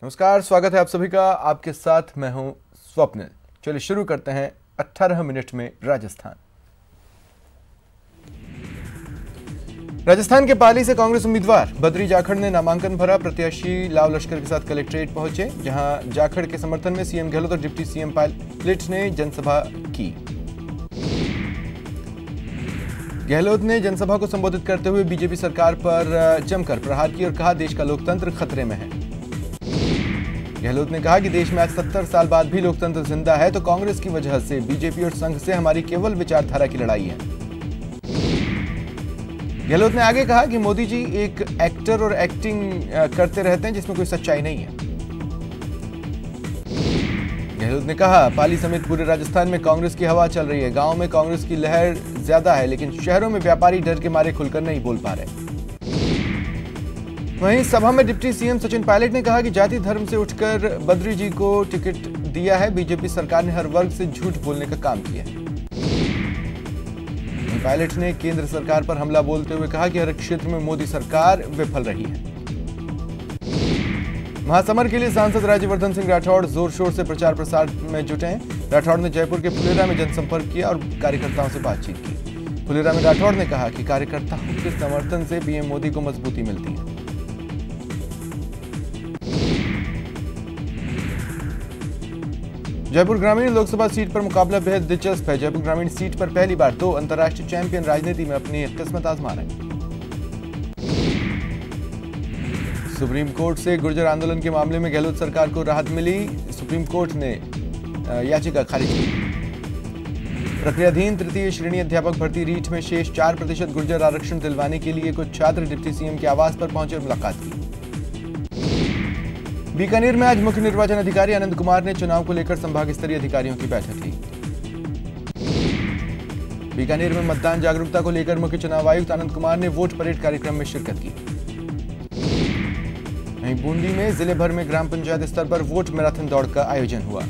नमस्कार, स्वागत है आप सभी का। आपके साथ मैं हूं स्वप्निल। चलिए शुरू करते हैं 18 मिनट में राजस्थान। राजस्थान के पाली से कांग्रेस उम्मीदवार बद्री जाखड़ ने नामांकन भरा। प्रत्याशी लाव लश्कर के साथ कलेक्ट्रेट पहुंचे, जहां जाखड़ के समर्थन में सीएम गहलोत और डिप्टी सीएम पायलट ने जनसभा की। गहलोत ने जनसभा को संबोधित करते हुए बीजेपी सरकार पर जमकर प्रहार किया और कहा, देश का लोकतंत्र खतरे में है। गहलोत ने कहा कि देश में आज 70 साल बाद भी लोकतंत्र जिंदा है, तो कांग्रेस की वजह से, बीजेपी और संघ से हमारी केवल विचारधारा की लड़ाई है। गहलोत ने आगे कहा कि मोदी जी एक एक्टर और एक्टिंग करते रहते हैं, जिसमें कोई सच्चाई नहीं है। गहलोत ने कहा, पाली समेत पूरे राजस्थान में कांग्रेस की हवा चल रही है। गांव में कांग्रेस की लहर ज्यादा है, लेकिन शहरों में व्यापारी डर के मारे खुलकर नहीं बोल पा रहे। वहीं सभा में डिप्टी सीएम सचिन पायलट ने कहा कि जाति धर्म से उठकर बद्री जी को टिकट दिया है। बीजेपी सरकार ने हर वर्ग से झूठ बोलने का काम किया है। पायलट ने केंद्र सरकार पर हमला बोलते हुए कहा कि हर क्षेत्र में मोदी सरकार विफल रही है। महासमर के लिए सांसद राज्यवर्धन सिंह राठौड़ जोर शोर से प्रचार प्रसार में जुटे हैं। राठौड़ ने जयपुर के फुलेरा में जनसंपर्क किया और कार्यकर्ताओं से बातचीत की। फुलेरा में राठौड़ ने कहा कि कार्यकर्ताओं के समर्थन से पीएम मोदी को मजबूती मिलती है। जयपुर ग्रामीण लोकसभा सीट पर मुकाबला बेहद दिलचस्प है। जयपुर ग्रामीण सीट पर पहली बार 2 अंतर्राष्ट्रीय चैंपियन राजनीति में अपनी किस्मत आजमा रहे हैं। सुप्रीम कोर्ट से गुर्जर आंदोलन के मामले में गहलोत सरकार को राहत मिली। सुप्रीम कोर्ट ने याचिका खारिज की। प्रक्रियाधीन तृतीय श्रेणी अध्यापक भर्ती रीट में शेष 4% गुर्जर आरक्षण दिलवाने के लिए कुछ छात्र डिप्टी सीएम के आवास पर पहुंचे और मुलाकात की। बीकानेर में आज मुख्य निर्वाचन अधिकारी आनंद कुमार ने चुनाव को लेकर संभाग स्तरीय अधिकारियों की बैठक ली। बीकानेर में मतदान जागरूकता को लेकर मुख्य चुनाव आयुक्त आनंद कुमार ने वोट परेड कार्यक्रम में शिरकत की। वहीं बूंदी में जिले भर में ग्राम पंचायत स्तर पर वोट मैराथन दौड़ का आयोजन हुआ।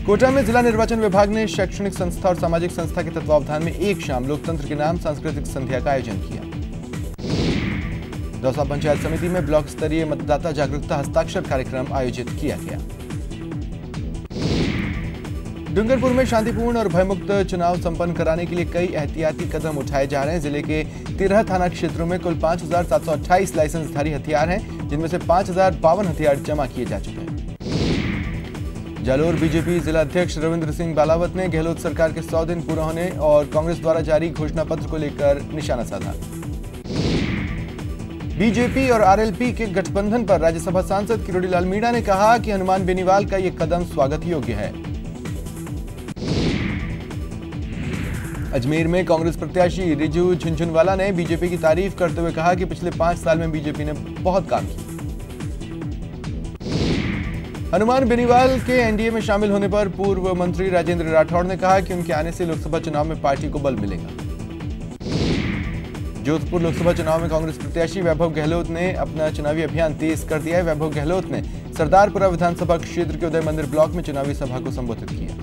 कोटा में जिला निर्वाचन विभाग ने शैक्षणिक संस्था और सामाजिक संस्था के तत्वावधान में एक शाम लोकतंत्र के नाम सांस्कृतिक संध्या का आयोजन किया। दौसा पंचायत समिति में ब्लॉक स्तरीय मतदाता जागरूकता हस्ताक्षर कार्यक्रम आयोजित किया गया। डूंगरपुर में शांतिपूर्ण और भयमुक्त चुनाव संपन्न कराने के लिए कई एहतियाती कदम उठाए जा रहे हैं। जिले के 13 थाना क्षेत्रों में कुल 5,728 लाइसेंसधारी हथियार हैं, जिनमें से 5,052 हथियार जमा किए जा चुके हैं। जालोर बीजेपी जिला अध्यक्ष रविंद्र सिंह बालावत ने गहलोत सरकार के 100 दिन पूरा होने और कांग्रेस द्वारा जारी घोषणा पत्र को लेकर निशाना साधा। बीजेपी और आरएलपी के गठबंधन पर राज्यसभा सांसद किरोड़ी लाल मीणा ने कहा कि हनुमान बेनीवाल का यह कदम स्वागत योग्य है। अजमेर में कांग्रेस प्रत्याशी रिजू झुनझुनवाला ने बीजेपी की तारीफ करते हुए कहा कि पिछले 5 साल में बीजेपी ने बहुत काम किया। हनुमान बेनीवाल के एनडीए में शामिल होने पर पूर्व मंत्री राजेंद्र राठौड़ ने कहा कि उनके आने से लोकसभा चुनाव में पार्टी को बल मिलेगा। जोधपुर लोकसभा चुनाव में कांग्रेस प्रत्याशी वैभव गहलोत ने अपना चुनावी अभियान तेज कर दिया है। वैभव गहलोत ने सरदारपुरा विधानसभा क्षेत्र के उदय मंदिर ब्लॉक में चुनावी सभा को संबोधित किया।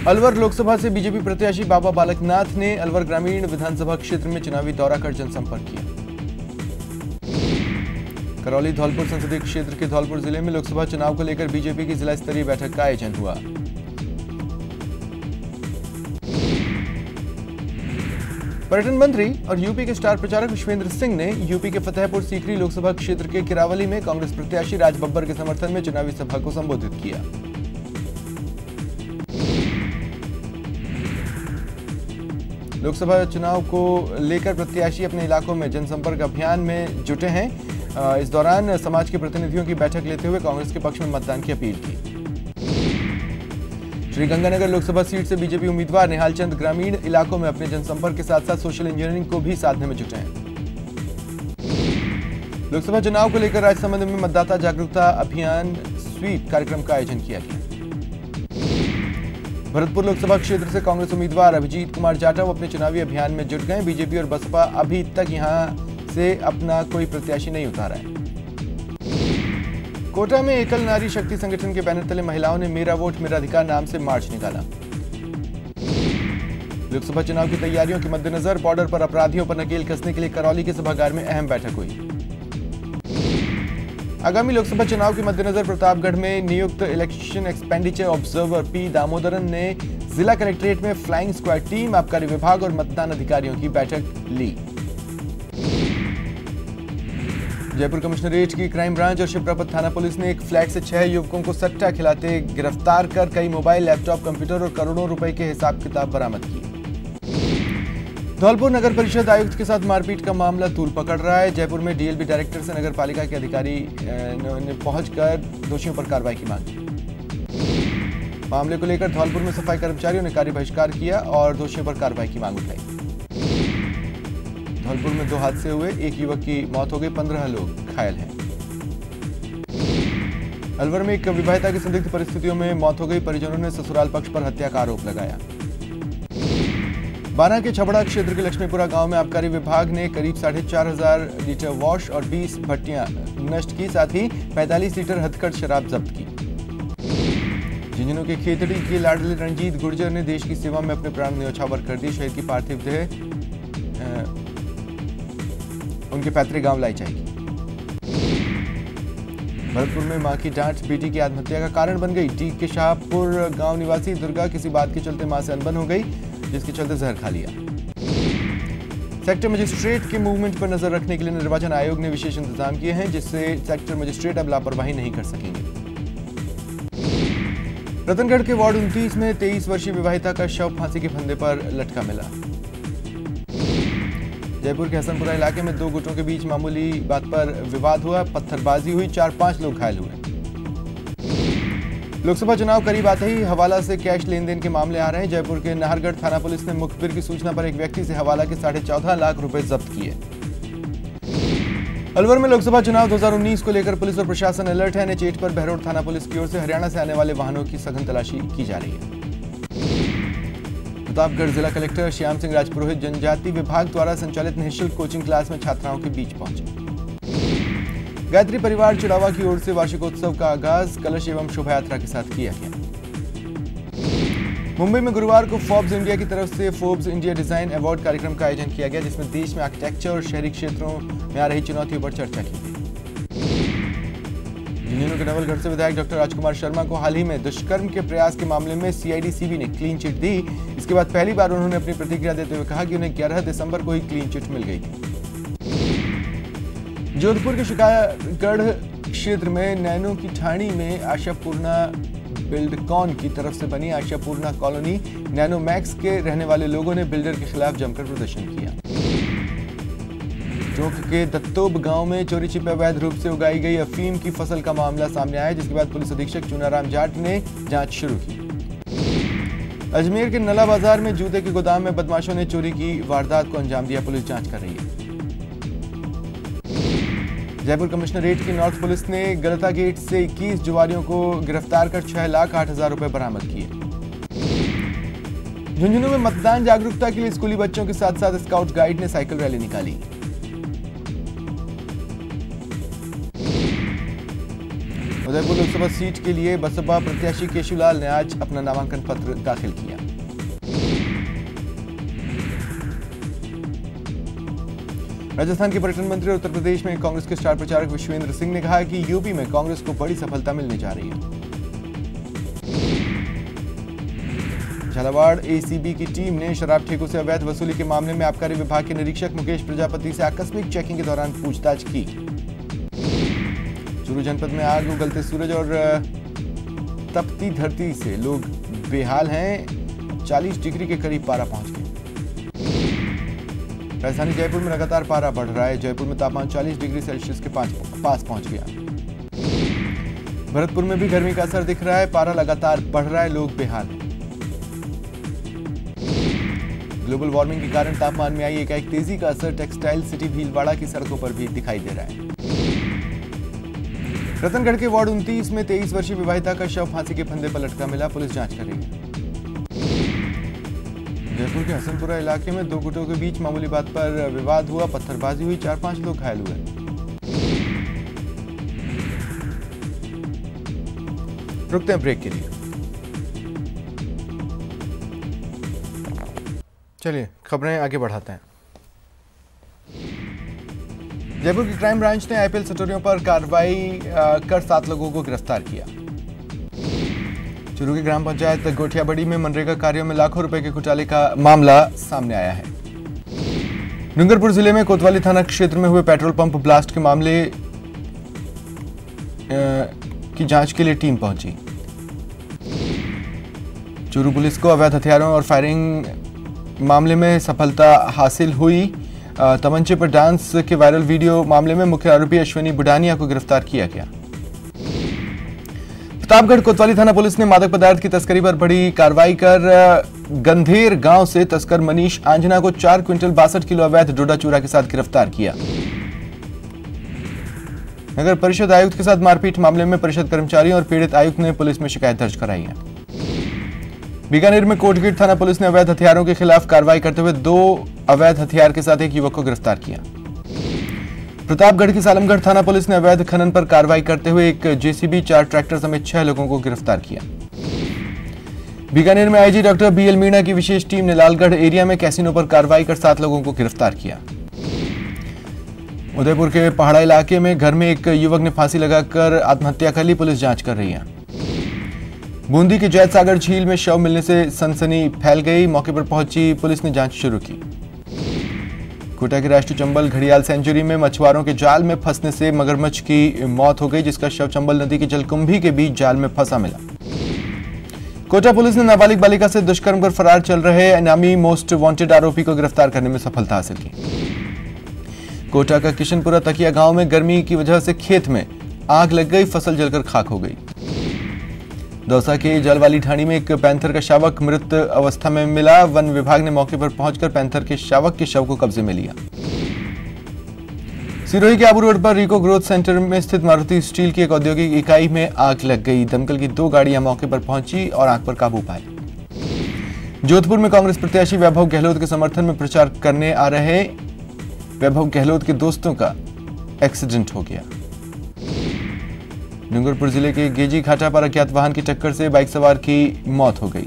अलवर लोकसभा से बीजेपी प्रत्याशी बाबा बालकनाथ ने अलवर ग्रामीण विधानसभा क्षेत्र में चुनावी दौरा कर जनसंपर्क किया। करौली धौलपुर संसदीय क्षेत्र के धौलपुर जिले में लोकसभा चुनाव को लेकर बीजेपी की जिला स्तरीय बैठक का आयोजन हुआ। पर्यटन मंत्री और यूपी के स्टार प्रचारक विश्वेंद्र सिंह ने यूपी के फतेहपुर सीकरी लोकसभा क्षेत्र के किरावली में कांग्रेस प्रत्याशी राज बब्बर के समर्थन में चुनावी सभा को संबोधित किया। लोकसभा चुनाव को लेकर प्रत्याशी अपने इलाकों में जनसंपर्क अभियान में जुटे हैं। इस दौरान समाज के प्रतिनिधियों की बैठक लेते हुए कांग्रेस के पक्ष में मतदान की अपील की। श्रीगंगानगर लोकसभा सीट से बीजेपी उम्मीदवार निहाल चंद ग्रामीण इलाकों में अपने जनसंपर्क के साथ साथ सोशल इंजीनियरिंग को भी साधने में जुटे हैं। लोकसभा चुनाव को लेकर राजसमंद में मतदाता जागरूकता अभियान स्वीप कार्यक्रम का आयोजन किया गया। भरतपुर लोकसभा क्षेत्र से कांग्रेस उम्मीदवार अभिजीत कुमार जाटव अपने चुनावी अभियान में जुट गए। बीजेपी और बसपा अभी तक यहां से अपना कोई प्रत्याशी नहीं उतारा है। कोटा में एकल नारी शक्ति संगठन के बैनर तले महिलाओं ने मेरा वोट मेरा अधिकार नाम से मार्च निकाला। लोकसभा चुनाव की तैयारियों के मद्देनजर बॉर्डर पर अपराधियों पर नकेल कसने के लिए करौली के सभागार में अहम बैठक हुई। आगामी लोकसभा चुनाव के मद्देनजर प्रतापगढ़ में नियुक्त election expenditure observer P Damodaran ने जिला कलेक्ट्रेट में फ्लाइंग स्क्वाड टीम, आबकारी विभाग और मतदान अधिकारियों की बैठक ली। जयपुर कमिश्नरेट की क्राइम ब्रांच और शिप्रापत थाना पुलिस ने एक फ्लैट से 6 युवकों को सट्टा खिलाते गिरफ्तार कर कई मोबाइल, लैपटॉप, कंप्यूटर और करोड़ों रुपए के हिसाब किताब बरामद किए। धौलपुर नगर परिषद आयुक्त के साथ मारपीट का मामला तूल पकड़ रहा है। जयपुर में डीएलबी डायरेक्टर से नगर पालिका के अधिकारी ने पहुंचकर दोषियों पर कार्रवाई की मांग की। मामले को लेकर धौलपुर में सफाई कर्मचारियों ने कार्य बहिष्कार किया और दोषियों पर कार्रवाई की मांग उठाई। धौलपुर में 2 हादसे हुए, एक युवक की मौत हो गई, 15 लोग घायल हैं। अलवर में एक विवाहिता की संदिग्ध परिस्थितियों में मौत हो गई, परिजनों ने ससुराल पक्ष पर हत्या का आरोप लगाया। बाना के छबड़ा क्षेत्र के लक्ष्मीपुरा गांव में आबकारी विभाग ने करीब 4,500 लीटर वॉश और 20 भट्टियां नष्ट की, साथ ही 45 लीटर हथकढ़ शराब जब्त की। झुंझुनू के खेतड़ी के लाडले रणजीत गुर्जर ने देश की सेवा में अपने प्राण न्यौछावर कर दिए। शहीद की पार्थिव देह उनके पैतृक गांव लाई जाएगी। भरतपुर में मां की डांट बेटी की आत्महत्या का कारण बन गई। डी के शाहपुर गांव निवासी दुर्गा किसी बात के चलते मां से अनबन हो गई, जिसके चलते जहर खा लिया। सेक्टर मजिस्ट्रेट के मूवमेंट पर नजर रखने के लिए निर्वाचन आयोग ने विशेष इंतजाम किए हैं, जिससे सेक्टर मजिस्ट्रेट अब लापरवाही नहीं कर सकेंगे। रतनगढ़ के वार्ड 29 में 23 वर्षीय विवाहिता का शव फांसी के फंदे पर लटका मिला। जयपुर के हसनपुरा इलाके में 2 गुटों के बीच मामूली बात पर विवाद हुआ, पत्थरबाजी हुई, 4-5 लोग घायल हुए। लोकसभा चुनाव करीब आते ही हवाला से कैश लेन देन के मामले आ रहे हैं। जयपुर के नाहरगढ़ थाना पुलिस ने मुखबिर की सूचना पर एक व्यक्ति से हवाला के 14.5 लाख रुपए जब्त किए। अलवर में लोकसभा चुनाव 2019 को लेकर पुलिस और प्रशासन अलर्ट है। नेचेट पर बहरोड थाना पुलिस की ओर से हरियाणा से आने वाले वाहनों की सघन तलाशी की जा रही है। प्रतापगढ़ जिला कलेक्टर श्याम सिंह राजपुरोहित जनजाति विभाग द्वारा संचालित निःशुल्क कोचिंग क्लास में छात्राओं के बीच पहुंचे। गायत्री परिवार चुड़ावा की ओर से वार्षिकोत्सव का आगाज कलश एवं शोभा यात्रा के साथ किया गया। मुंबई में गुरुवार को फोर्ब्स इंडिया की तरफ से फोर्ब्स इंडिया डिजाइन अवार्ड कार्यक्रम का आयोजन किया गया, जिसमें देश में आर्किटेक्चर और शहरी क्षेत्रों में आ रही चुनौतियों पर चर्चा की गई। झुंझुनू के नवलगढ़ से विधायक डॉक्टर राजकुमार शर्मा को हाल ही में दुष्कर्म के प्रयास के मामले में सीआईडी-सीबी ने क्लीन चिट दी। इसके बाद पहली बार उन्होंने अपनी प्रतिक्रिया देते हुए कहा कि उन्हें 11 दिसंबर को ही क्लीन चिट मिल गई थी। जोधपुर के शिकारगढ़ क्षेत्र में नैनो की ठाणी में आशापूर्णा बिल्डकॉन की तरफ से बनी आशापूर्णा कॉलोनी नैनो मैक्स के रहने वाले लोगों ने बिल्डर के खिलाफ जमकर प्रदर्शन किया। टोंक के दत्तोब गांव में चोरी छिपे अवैध रूप से उगाई गई अफीम की फसल का मामला सामने आया, जिसके बाद पुलिस अधीक्षक चुनाराम जाट ने जांच शुरू की। अजमेर के नला बाजार में जूते के गोदाम में बदमाशों ने चोरी की वारदात को अंजाम दिया, पुलिस जांच कर रही है। जयपुर कमिश्नरेट की नॉर्थ पुलिस ने गलता गेट से 21 जुआरियों को गिरफ्तार कर 6,08,000 रुपए बरामद किए। झुंझुनू में मतदान जागरूकता के लिए स्कूली बच्चों के साथ साथ स्काउट गाइड ने साइकिल रैली निकाली। उदयपुर लोकसभा सीट के लिए बसपा प्रत्याशी केशुलाल ने आज अपना नामांकन पत्र दाखिल किया। राजस्थान के पर्यटन मंत्री और उत्तर प्रदेश में कांग्रेस के स्टार प्रचारक विश्वेंद्र सिंह ने कहा कि यूपी में कांग्रेस को बड़ी सफलता मिलने जा रही है। झालावाड़ एसीबी की टीम ने शराब ठेकों से अवैध वसूली के मामले में आबकारी विभाग के निरीक्षक मुकेश प्रजापति से आकस्मिक चेकिंग के दौरान पूछताछ की। चूरू जनपद में आग, उगलते सूरज और तपती धरती से लोग बेहाल हैं। 40 डिग्री के करीब पारा पहुंच गया। राजधानी जयपुर में लगातार पारा बढ़ रहा है। जयपुर में तापमान 40 डिग्री सेल्सियस के पास पहुंच गया। भरतपुर में भी गर्मी का असर दिख रहा है, पारा लगातार बढ़ रहा है, लोग बेहाल हैं। ग्लोबल वार्मिंग के कारण तापमान में आई एकाएक तेजी का असर टेक्सटाइल सिटी भीलवाड़ा की सड़कों पर भी दिखाई दे रहा है। रतनगढ़ के वार्ड 29 में 23 वर्षीय विवाहिता का शव फांसी के फंदे पर लटका मिला, पुलिस जांच कर रही है। जयपुर के हसनपुरा इलाके में 2 गुटों के बीच मामूली बात पर विवाद हुआ, पत्थरबाजी हुई, 4-5 लोग घायल हुए। रुकते हैं ब्रेक के लिए। चलिए खबरें आगे बढ़ाते हैं। जयपुर की क्राइम ब्रांच ने आईपीएल सटोरियों पर कार्रवाई कर 7 लोगों को गिरफ्तार किया। चूरू की ग्राम पंचायत गोठियाबड़ी में मनरेगा कार्यों में लाखों रुपए के घोटाले का मामला सामने आया है। डूंगरपुर जिले में कोतवाली थाना क्षेत्र में हुए पेट्रोल पंप ब्लास्ट के मामले की जांच के लिए टीम पहुंची। चूरू पुलिस को अवैध हथियारों और फायरिंग मामले में सफलता हासिल हुई। तमंचे पर डांस के वायरल वीडियो मामले में मुख्य आरोपी अश्विनी बुडानिया को गिरफ्तार किया गया। प्रतापगढ़ कोतवाली थाना पुलिस ने मादक पदार्थ की तस्करी पर बड़ी कार्रवाई कर गंधेर गांव से तस्कर मनीष आंजना को 4 क्विंटल 62 किलो अवैध डोडा चूरा के साथ गिरफ्तार किया। नगर परिषद आयुक्त के साथ मारपीट मामले में परिषद कर्मचारियों और पीड़ित आयुक्त ने पुलिस में शिकायत दर्ज कराई है। बीकानेर में कोटगेट थाना पुलिस ने अवैध हथियारों के खिलाफ कार्रवाई करते हुए 2 अवैध हथियार के साथ एक युवक को गिरफ्तार किया। प्रतापगढ़ की सालमगढ़ थाना पुलिस ने अवैध खनन पर कार्रवाई करते हुए एक जेसीबी, 4 ट्रैक्टर समेत 6 लोगों को गिरफ्तार किया। बीकानेर में आईजी डॉक्टर बीएल मीणा की विशेष टीम ने लालगढ़ एरिया में कैसीनो पर कार्रवाई कर 7 लोगों को गिरफ्तार किया। उदयपुर के पहाड़ा इलाके में घर में एक युवक ने फांसी लगाकर आत्महत्या कर ली, पुलिस जांच कर रही है। बूंदी के जैत सागर झील में शव मिलने से सनसनी फैल गई, मौके पर पहुंची पुलिस ने जांच शुरू की। कोटा के राष्ट्रीय चंबल घड़ियाल सेंचुरी में मछुआरों के जाल में फंसने से मगरमच्छ की मौत हो गई, जिसका शव चंबल नदी के जलकुंभी के बीच जाल में फंसा मिला। कोटा पुलिस ने नाबालिग बालिका से दुष्कर्म कर फरार चल रहे इनामी मोस्ट वांटेड आरोपी को गिरफ्तार करने में सफलता हासिल की। कोटा का किशनपुरा तकिया गांव में गर्मी की वजह से खेत में आग लग गई, फसल जलकर खाक हो गई। दौसा के जलवाली ढाणी में एक पैंथर का शावक मृत अवस्था में मिला, वन विभाग ने मौके पर पहुंचकर पैंथर के शावक के शव को कब्जे में लिया। सिरोही के आबू रोड पर रिको ग्रोथ सेंटर में स्थित मारुति स्टील की एक औद्योगिक इकाई में आग लग गई, दमकल की 2 गाड़ियां मौके पर पहुंची और आग पर काबू पाया। जोधपुर में कांग्रेस प्रत्याशी वैभव गहलोत के समर्थन में प्रचार करने आ रहे वैभव गहलोत के दोस्तों का एक्सीडेंट हो गया। डूंगरपुर जिले के गेजी घाटा पर अज्ञात वाहन की टक्कर से बाइक सवार की मौत हो गई।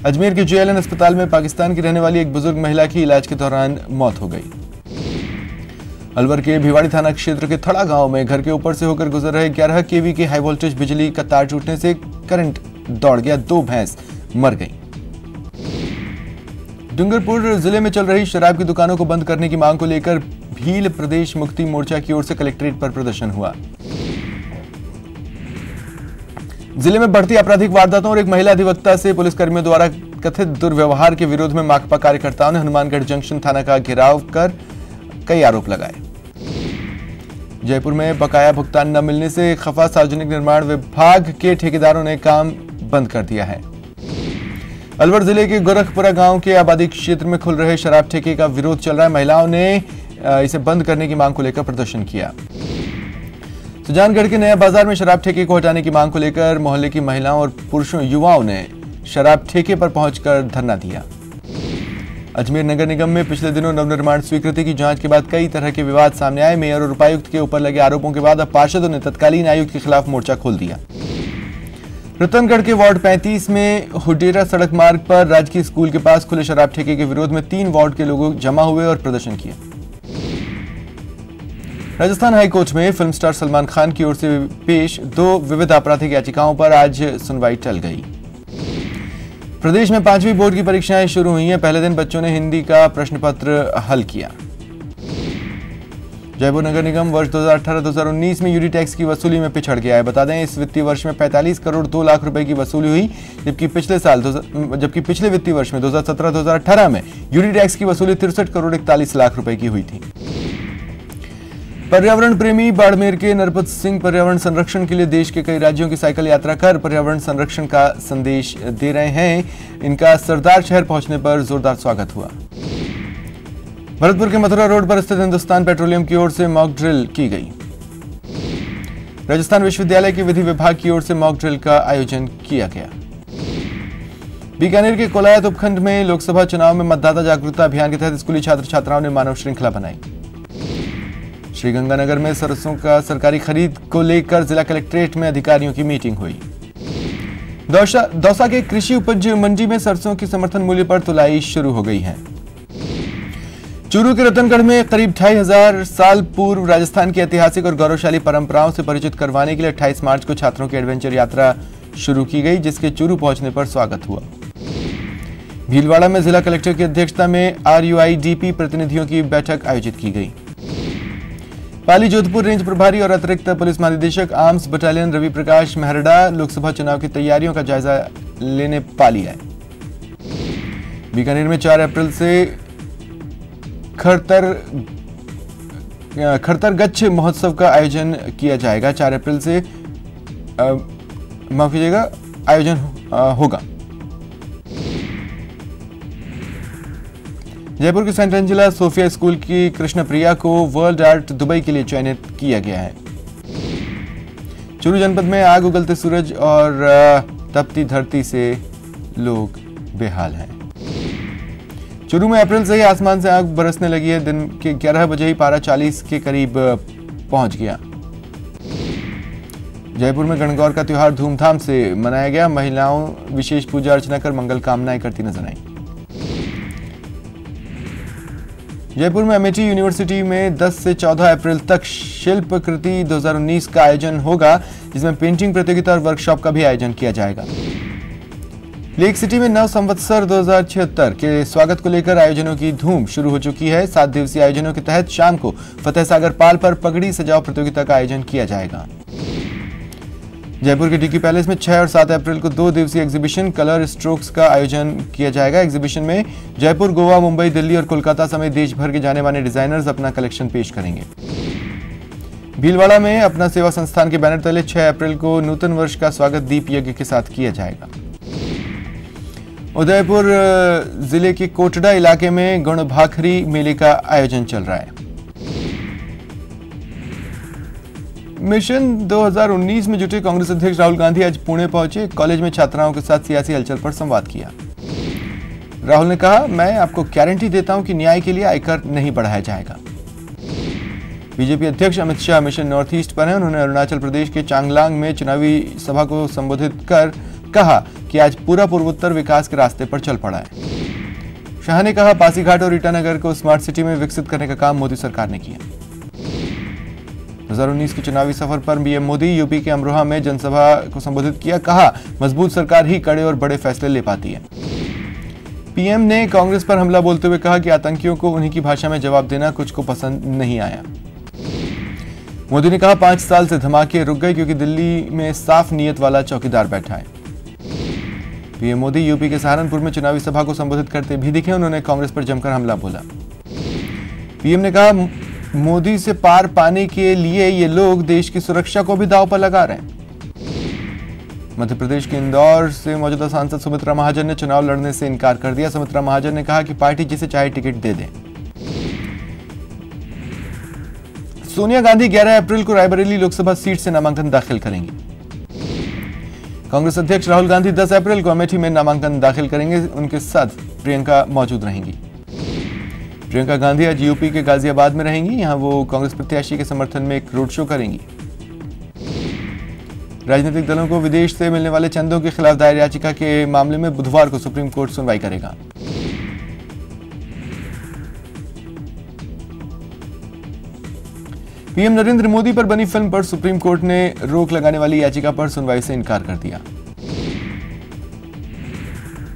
अजमेर के जेएलएन अस्पताल में पाकिस्तान की रहने वाली एक बुजुर्ग महिला की इलाज के दौरान मौत हो गई। अलवर के भिवाड़ी थाना क्षेत्र के थड़ा गांव में घर के ऊपर से होकर गुजर रहे 11 केवी के हाई वोल्टेज बिजली का तार टूटने से करंट दौड़ गया, 2 भैंस मर गई। डूंगरपुर जिले में चल रही शराब की दुकानों को बंद करने की मांग को लेकर भील प्रदेश मुक्ति मोर्चा की ओर से कलेक्ट्रेट पर प्रदर्शन हुआ। जिले में बढ़ती आपराधिक वारदातों और एक महिला अधिवक्ता से पुलिसकर्मियों द्वारा कथित दुर्व्यवहार के विरोध में माकपा कार्यकर्ताओं ने हनुमानगढ़ जंक्शन थाना का घेराव कर कई आरोप लगाए। जयपुर में बकाया भुगतान न मिलने से खफा सार्वजनिक निर्माण विभाग के ठेकेदारों ने काम बंद कर दिया है। अलवर जिले के गोरखपुरा गांव के आबादी क्षेत्र में खुल रहे शराब ठेके का विरोध चल रहा है। महिलाओं ने इसे बंद करने की मांग को लेकर प्रदर्शन किया। सुजानगढ़ के नया बाजार में शराब ठेके को हटाने की मांग को लेकर मोहल्ले की महिलाओं और पुरुषों युवाओं ने शराब ठेके पर पहुंचकर धरना दिया। अजमेर नगर निगम में पिछले दिनों नवनिर्माण स्वीकृति की जांच के बाद कई तरह के विवाद सामने आए। मेयर और उपायुक्त के ऊपर लगे आरोपों के बाद अब पार्षदों ने तत्कालीन आयुक्त के खिलाफ मोर्चा खोल दिया। रतनगढ़ के वार्ड 35 में हुडेरा सड़क मार्ग पर राजकीय स्कूल के पास खुले शराब ठेके के विरोध में 3 वार्ड के लोग जमा हुए और प्रदर्शन किया। राजस्थान हाईकोर्ट में फिल्म स्टार सलमान खान की ओर से पेश 2 विविध आपराधिक याचिकाओं पर आज सुनवाई टल गई। प्रदेश में 5वीं बोर्ड की परीक्षाएं शुरू हुई हैं। पहले दिन बच्चों ने हिंदी का प्रश्न पत्र हल किया। जयपुर नगर निगम वर्ष 2018-2019 में यूडी टैक्स की वसूली में पिछड़ गया है। बता दें, इस वित्तीय वर्ष में 45 करोड़ 2 लाख रुपए की वसूली हुई, जबकि पिछले वित्तीय वर्ष में 2017-2018 में यूडी टैक्स की वसूली 63 करोड़ 41 लाख रुपए की हुई थी। पर्यावरण प्रेमी बाड़मेर के नरपत सिंह पर्यावरण संरक्षण के लिए देश के कई राज्यों की साइकिल यात्रा कर पर्यावरण संरक्षण का संदेश दे रहे हैं। इनका सरदार शहर पहुंचने पर जोरदार स्वागत हुआ। भरतपुर के मथुरा रोड पर स्थित हिंदुस्तान पेट्रोलियम की ओर से मॉक ड्रिल की गई। राजस्थान विश्वविद्यालय के विधि विभाग की ओर से मॉक ड्रिल का आयोजन किया गया। बीकानेर के कोलायत उपखंड में लोकसभा चुनाव में मतदाता जागरूकता अभियान के तहत स्कूली छात्र छात्राओं ने मानव श्रृंखला बनाई। श्रीगंगानगर में सरसों का सरकारी खरीद को लेकर जिला कलेक्ट्रेट में अधिकारियों की मीटिंग हुई। दौसा के कृषि उपज मंडी में सरसों की समर्थन मूल्य पर तुलाई शुरू हो गई है। चूरू के रतनगढ़ में करीब 2500 साल पूर्व राजस्थान की ऐतिहासिक और गौरवशाली परंपराओं से परिचित करवाने के लिए 28 मार्च को छात्रों की एडवेंचर यात्रा शुरू की गई, जिसके चूरू पहुंचने पर स्वागत हुआ। भीलवाड़ा में जिला कलेक्टर की अध्यक्षता में RUIDP प्रतिनिधियों की बैठक आयोजित की गई। पाली जोधपुर रेंज प्रभारी और अतिरिक्त पुलिस महानिदेशक आर्म्स बटालियन रवि प्रकाश मेहरडा लोकसभा चुनाव की तैयारियों का जायजा लेने पाली आए। बीकानेर में 4 अप्रैल से खरतर-गच्छ महोत्सव का आयोजन किया जाएगा। 4 अप्रैल से माफ कीजिएगा आयोजन होगा। जयपुर के सेंट एंजेला सोफिया स्कूल की कृष्ण प्रिया को वर्ल्ड आर्ट दुबई के लिए चयनित किया गया है। चूरू जनपद में आग उगलते सूरज और तपती धरती से लोग बेहाल हैं। चूरू में अप्रैल से ही आसमान से आग बरसने लगी है। दिन के 11 बजे ही पारा 40 के करीब पहुंच गया। जयपुर में गणगौर का त्योहार धूमधाम से मनाया गया। महिलाओं विशेष पूजा अर्चना कर मंगल कामनाएं करती नजर आईं। जयपुर में अमेठी यूनिवर्सिटी में 10 से 14 अप्रैल तक शिल्प कृति 2019 का आयोजन होगा, जिसमें पेंटिंग प्रतियोगिता और वर्कशॉप का भी आयोजन किया जाएगा। लेक सिटी में नव संवत्सर 2076 के स्वागत को लेकर आयोजनों की धूम शुरू हो चुकी है। 7 दिवसीय आयोजनों के तहत शाम को फतेह सागर पाल पर पगड़ी सजाओ प्रतियोगिता का आयोजन किया जाएगा। जयपुर के डिकी पैलेस में 6 और 7 अप्रैल को 2 दिवसीय एग्जीबिशन कलर स्ट्रोक्स का आयोजन किया जाएगा। एग्जीबिशन में जयपुर, गोवा, मुंबई, दिल्ली और कोलकाता समेत देश भर के जाने माने डिजाइनर्स अपना कलेक्शन पेश करेंगे। भीलवाड़ा में अपना सेवा संस्थान के बैनर तले 6 अप्रैल को नूतन वर्ष का स्वागत दीप यज्ञ के साथ किया जाएगा। उदयपुर जिले के कोटड़ा इलाके में गुणभाखरी मेले का आयोजन चल रहा है। मिशन 2019 में जुटे कांग्रेस अध्यक्ष राहुल गांधी आज पुणे पहुंचे। कॉलेज में छात्राओं के साथ सियासी हलचल पर संवाद किया। राहुल ने कहा, मैं आपको गारंटी देता हूं कि न्याय के लिए आयकर नहीं बढ़ाया जाएगा। बीजेपी अध्यक्ष Amit Shah mission north east पर हैं। उन्होंने अरुणाचल प्रदेश के चांगलांग में चुनावी सभा को संबोधित कर कहा कि आज पूरा पूर्वोत्तर विकास के रास्ते पर चल पड़ा है। शाह ने कहा, पासीघाट और ईटानगर को स्मार्ट सिटी में विकसित करने का काम मोदी सरकार ने किया। 2019 के चुनावी सफर पर पीएम मोदी यूपी के अमरोहा में जनसभा को संबोधित किया। कहा, मजबूत सरकार ही कड़े और बड़े फैसले ले पाती है। पीएम ने कांग्रेस पर हमला बोलते हुए कहा कि आतंकियों को उन्हीं की भाषा में जवाब देना कुछ को पसंद नहीं आया। मोदी ने कहा, 5 साल से धमाके रुक गए क्योंकि दिल्ली में साफ नीयत वाला चौकीदार बैठा है। पीएम मोदी यूपी के सहारनपुर में चुनावी सभा को संबोधित करते भी दिखे। उन्होंने कांग्रेस पर जमकर हमला बोला। पीएम ने कहा, मोदी से पार पाने के लिए ये लोग देश की सुरक्षा को भी दांव पर लगा रहे हैं। मध्य प्रदेश के इंदौर से मौजूदा सांसद सुमित्रा महाजन ने चुनाव लड़ने से इनकार कर दिया। सुमित्रा महाजन ने कहा कि पार्टी जिसे चाहे टिकट दे दे। सोनिया गांधी 11 अप्रैल को रायबरेली लोकसभा सीट से नामांकन दाखिल करेंगी। कांग्रेस अध्यक्ष राहुल गांधी 10 अप्रैल को अमेठी में नामांकन दाखिल करेंगे। उनके साथ प्रियंका मौजूद रहेंगी। प्रियंका गांधी आज यूपी के गाजियाबाद में रहेंगी। यहां वो कांग्रेस प्रत्याशी के समर्थन में एक रोड शो करेंगी। राजनीतिक दलों को विदेश से मिलने वाले चंदों के खिलाफ दायर याचिका के मामले में बुधवार को सुप्रीम कोर्ट सुनवाई करेगा। पीएम नरेंद्र मोदी पर बनी फिल्म पर सुप्रीम कोर्ट ने रोक लगाने वाली याचिका पर सुनवाई से इनकार कर दिया।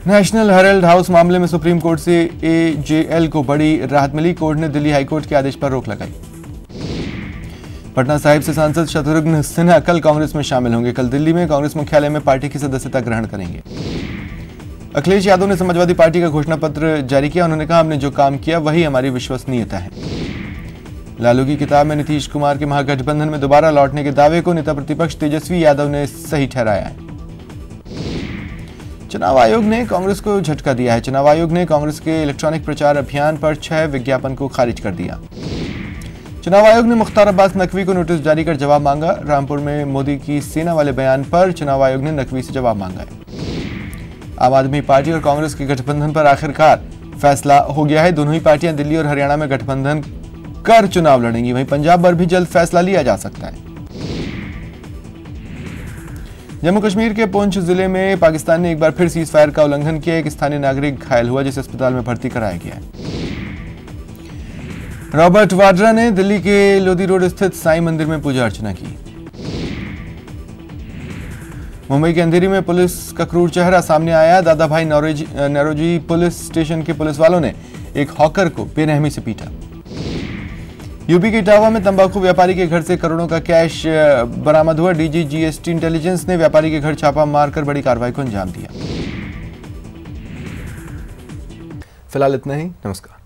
नेशनल हेराल्ड हाउस मामले में सुप्रीम कोर्ट से AJL को बड़ी राहत मिली। कोर्ट ने दिल्ली हाईकोर्ट के आदेश पर रोक लगाई। पटना साहिब से सांसद शत्रुघ्न सिन्हा कल कांग्रेस में शामिल होंगे। कल दिल्ली में कांग्रेस मुख्यालय में पार्टी की सदस्यता ग्रहण करेंगे। अखिलेश यादव ने समाजवादी पार्टी का घोषणा पत्र जारी किया। उन्होंने कहा, हमने जो काम किया वही हमारी विश्वसनीयता है। लालू की किताब में नीतीश कुमार के महागठबंधन में दोबारा लौटने के दावे को नेता प्रतिपक्ष तेजस्वी यादव ने सही ठहराया है। चुनाव आयोग ने कांग्रेस को झटका दिया है। चुनाव आयोग ने कांग्रेस के इलेक्ट्रॉनिक प्रचार अभियान पर 6 विज्ञापन को खारिज कर दिया। चुनाव आयोग ने मुख्तार अब्बास नकवी को नोटिस जारी कर जवाब मांगा। रामपुर में मोदी की सेना वाले बयान पर चुनाव आयोग ने नकवी से जवाब मांगा है। आम आदमी पार्टी और कांग्रेस के गठबंधन पर आखिरकार फैसला हो गया है। दोनों ही पार्टियां दिल्ली और हरियाणा में गठबंधन कर चुनाव लड़ेंगी। वहीं पंजाब पर भी जल्द फैसला लिया जा सकता है। जम्मू कश्मीर के पुंछ जिले में पाकिस्तान ने एक बार फिर सीज फायर का उल्लंघन किया। एक स्थानीय नागरिक घायल हुआ जिसे अस्पताल में भर्ती कराया गया है। रॉबर्ट वाड्रा ने दिल्ली के लोधी रोड स्थित साईं मंदिर में पूजा अर्चना की। मुंबई के अंधेरी में पुलिस का क्रूर चेहरा सामने आया। दादाभाई नौरोजी पुलिस स्टेशन के पुलिस वालों ने एक हॉकर को बेरहमी से पीटा। यूपी के इटावा में तंबाकू व्यापारी के घर से करोड़ों का कैश बरामद हुआ। डीजी जीएसटी इंटेलिजेंस ने व्यापारी के घर छापा मारकर बड़ी कार्रवाई को अंजाम दिया। फिलहाल इतना ही। नमस्कार।